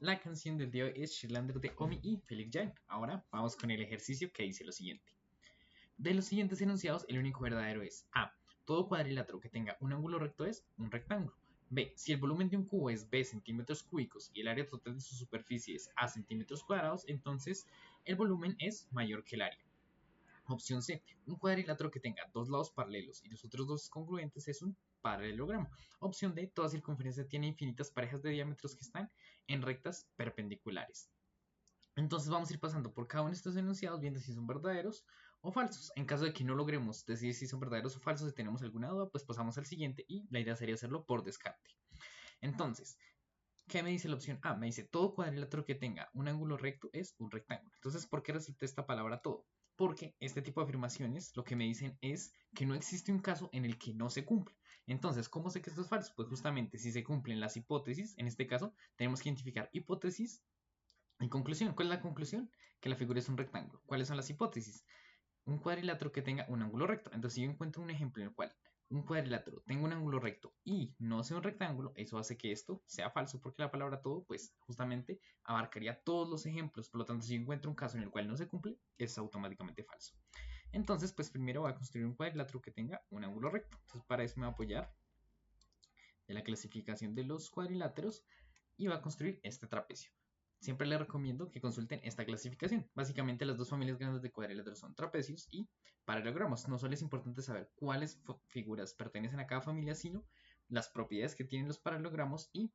La canción del día es Sherlander de Omi y Felix Jain. Ahora vamos con el ejercicio que dice lo siguiente. De los siguientes enunciados, el único verdadero es A. Todo cuadrilátero que tenga un ángulo recto es un rectángulo. B. Si el volumen de un cubo es B centímetros cúbicos y el área total de su superficie es A centímetros cuadrados, entonces el volumen es mayor que el área. Opción C. Un cuadrilátero que tenga dos lados paralelos y los otros dos congruentes es un paralelogramo. Opción D. Toda circunferencia tiene infinitas parejas de diámetros que están en rectas perpendiculares. Entonces vamos a ir pasando por cada uno de estos enunciados viendo si son verdaderos o falsos. En caso de que no logremos decidir si son verdaderos o falsos, si tenemos alguna duda, pues pasamos al siguiente y la idea sería hacerlo por descarte. Entonces, ¿qué me dice la opción A? Me dice todo cuadrilátero que tenga un ángulo recto es un rectángulo. Entonces, ¿por qué resalté esta palabra todo? Porque este tipo de afirmaciones lo que me dicen es que no existe un caso en el que no se cumple. Entonces, ¿cómo sé que esto es falso? Pues justamente si se cumplen las hipótesis, en este caso tenemos que identificar hipótesis y conclusión. ¿Cuál es la conclusión? Que la figura es un rectángulo. ¿Cuáles son las hipótesis? Un cuadrilátero que tenga un ángulo recto. Entonces, si yo encuentro un ejemplo en el cual un cuadrilátero tenga un ángulo recto y no sea un rectángulo, eso hace que esto sea falso, porque la palabra todo, pues justamente abarcaría todos los ejemplos. Por lo tanto, si yo encuentro un caso en el cual no se cumple, es automáticamente falso. Entonces, pues primero voy a construir un cuadrilátero que tenga un ángulo recto. Entonces, para eso me voy a apoyar de la clasificación de los cuadriláteros y va a construir este trapecio. Siempre les recomiendo que consulten esta clasificación. Básicamente las dos familias grandes de cuadriláteros son trapecios y paralelogramos. No solo es importante saber cuáles figuras pertenecen a cada familia, sino las propiedades que tienen los paralelogramos y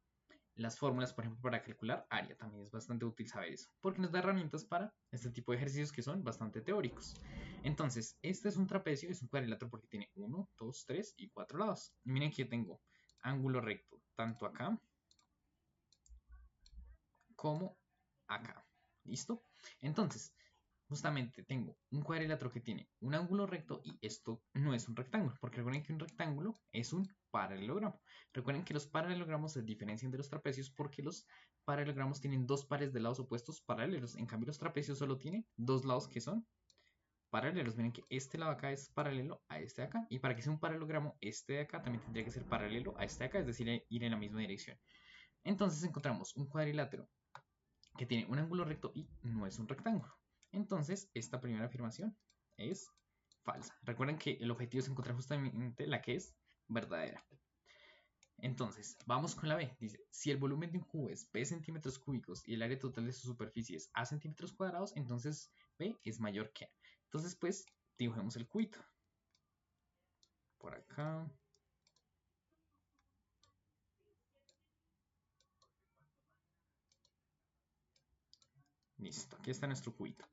las fórmulas, por ejemplo, para calcular área. También es bastante útil saber eso, porque nos da herramientas para este tipo de ejercicios que son bastante teóricos. Entonces, este es un trapecio, es un cuadrilátero porque tiene 1, 2, 3 y 4 lados. Y miren que yo tengo ángulo recto tanto acá como acá. ¿Listo? Entonces, justamente tengo un cuadrilátero que tiene un ángulo recto y esto no es un rectángulo, porque recuerden que un rectángulo es un paralelogramo. Recuerden que los paralelogramos se diferencian de los trapecios porque los paralelogramos tienen dos pares de lados opuestos paralelos. En cambio, los trapecios solo tienen dos lados que son paralelos. Miren que este lado acá es paralelo a este de acá. Y para que sea un paralelogramo, este de acá también tendría que ser paralelo a este de acá, es decir, ir en la misma dirección. Entonces encontramos un cuadrilátero que tiene un ángulo recto y no es un rectángulo. Entonces, esta primera afirmación es falsa. Recuerden que el objetivo es encontrar justamente la que es verdadera. Entonces, vamos con la B. Dice, si el volumen de un cubo es B centímetros cúbicos y el área total de su superficie es A centímetros cuadrados, entonces B es mayor que A. Entonces, pues, dibujemos el cubito. Por acá. Listo, aquí está nuestro cubito.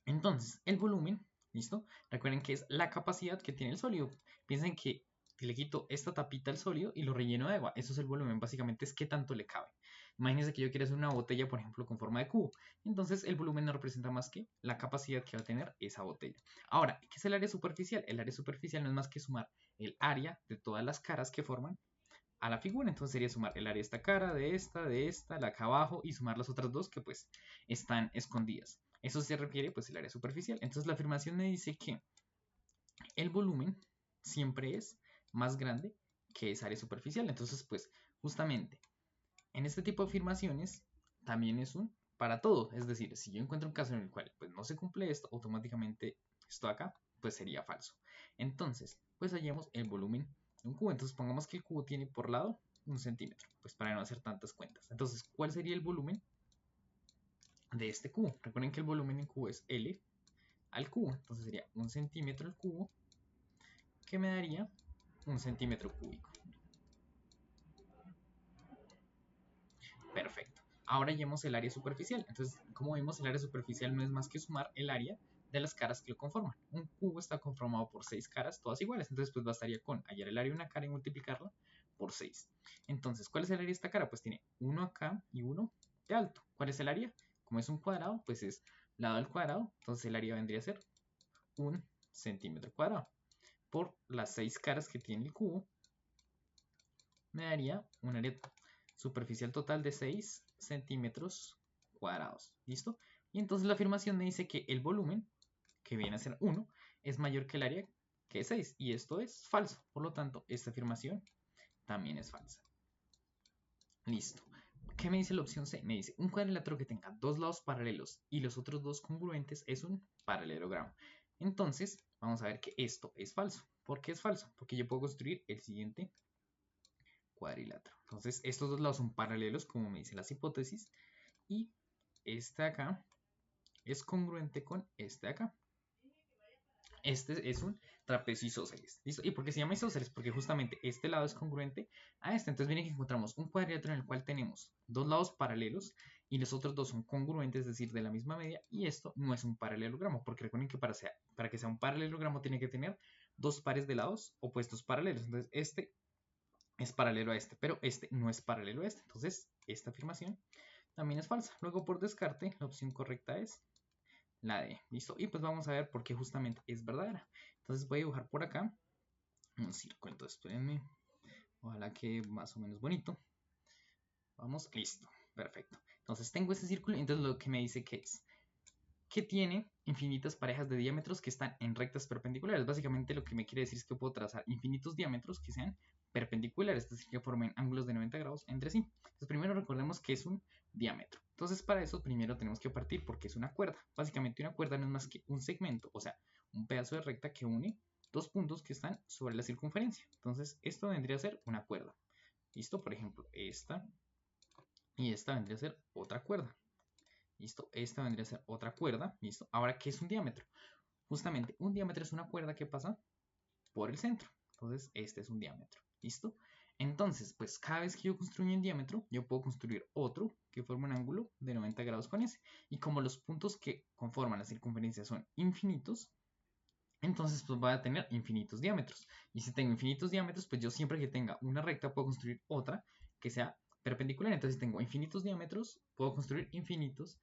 Entonces, el volumen, ¿listo? Recuerden que es la capacidad que tiene el sólido. Piensen que le quito esta tapita al sólido y lo relleno de agua. Eso es el volumen, básicamente es qué tanto le cabe. Imagínense que yo quiero hacer una botella, por ejemplo, con forma de cubo. Entonces, el volumen no representa más que la capacidad que va a tener esa botella. Ahora, ¿qué es el área superficial? El área superficial no es más que sumar el área de todas las caras que forman a la figura. Entonces sería sumar el área de esta cara, de esta, la acá abajo y sumar las otras dos que pues están escondidas. Eso se refiere pues al área superficial. Entonces la afirmación me dice que el volumen siempre es más grande que esa área superficial. Entonces pues justamente en este tipo de afirmaciones también es un para todo. Es decir, si yo encuentro un caso en el cual pues no se cumple esto, automáticamente esto acá pues sería falso. Entonces pues hallamos el volumen de un cubo. Entonces pongamos que el cubo tiene por lado 1 centímetro, pues para no hacer tantas cuentas. Entonces, ¿cuál sería el volumen de este cubo? Recuerden que el volumen en cubo es L al cubo. Entonces sería 1 centímetro al cubo, que me daría 1 centímetro cúbico. Perfecto. Ahora hallemos el área superficial. Entonces, como vemos, el área superficial no es más que sumar el área de las caras que lo conforman. Un cubo está conformado por 6 caras, todas iguales. Entonces, pues bastaría con hallar el área de una cara y multiplicarla por 6. Entonces, ¿cuál es el área de esta cara? Pues tiene 1 acá y 1 de alto. ¿Cuál es el área? Como es un cuadrado, pues es lado al cuadrado. Entonces, el área vendría a ser 1 centímetro cuadrado. Por las 6 caras que tiene el cubo, me daría un área superficial total de 6 centímetros cuadrados. ¿Listo? Y entonces la afirmación me dice que el volumen, que viene a ser 1, es mayor que el área, que es 6. Y esto es falso. Por lo tanto, esta afirmación también es falsa. Listo. ¿qué me dice la opción C? Me dice, un cuadrilátero que tenga dos lados paralelos y los otros dos congruentes es un paralelogramo. Entonces, vamos a ver que esto es falso. ¿Por qué es falso? Porque yo puedo construir el siguiente cuadrilátero. Entonces, estos dos lados son paralelos, como me dicen las hipótesis, y este de acá es congruente con este de acá. Este es un trapecio isósceles. ¿Listo? ¿Y por qué se llama isósceles? Porque justamente este lado es congruente a este. Entonces viene que encontramos un cuadrilátero en el cual tenemos dos lados paralelos y los otros dos son congruentes, es decir, de la misma media. Y esto no es un paralelogramo, porque recuerden que para que sea un paralelogramo tiene que tener dos pares de lados opuestos paralelos. Entonces este es paralelo a este, pero este no es paralelo a este. Entonces esta afirmación también es falsa. Luego, por descarte, la opción correcta es la D. ¿Listo? Y pues vamos a ver por qué justamente es verdadera. Entonces voy a dibujar por acá un círculo. Entonces, espérenme. Ojalá que más o menos bonito. Vamos, listo. Perfecto. Entonces tengo este círculo y entonces lo que me dice que es que tiene infinitas parejas de diámetros que están en rectas perpendiculares. Básicamente lo que me quiere decir es que puedo trazar infinitos diámetros que sean perpendiculares, es decir, que formen ángulos de 90 grados entre sí. Entonces primero recordemos que es un diámetro. Entonces para eso primero tenemos que partir porque es una cuerda. Básicamente una cuerda no es más que un segmento, o sea, un pedazo de recta que une dos puntos que están sobre la circunferencia. Entonces esto vendría a ser una cuerda. ¿Listo? Por ejemplo, esta y esta vendría a ser otra cuerda. ¿Listo? Esta vendría a ser otra cuerda. ¿Listo? Ahora, ¿qué es un diámetro? Justamente, un diámetro es una cuerda que pasa por el centro. Entonces, este es un diámetro. ¿Listo? Entonces, pues cada vez que yo construyo un diámetro, yo puedo construir otro que forma un ángulo de 90 grados con ese. Y como los puntos que conforman la circunferencia son infinitos, entonces pues voy a tener infinitos diámetros. Y si tengo infinitos diámetros, pues yo siempre que tenga una recta puedo construir otra que sea perpendicular. Entonces, si tengo infinitos diámetros, puedo construir infinitos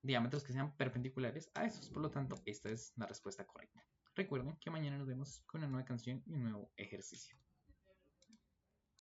diámetros que sean perpendiculares a esos. Por lo tanto, esta es la respuesta correcta. Recuerden que mañana nos vemos con una nueva canción y un nuevo ejercicio.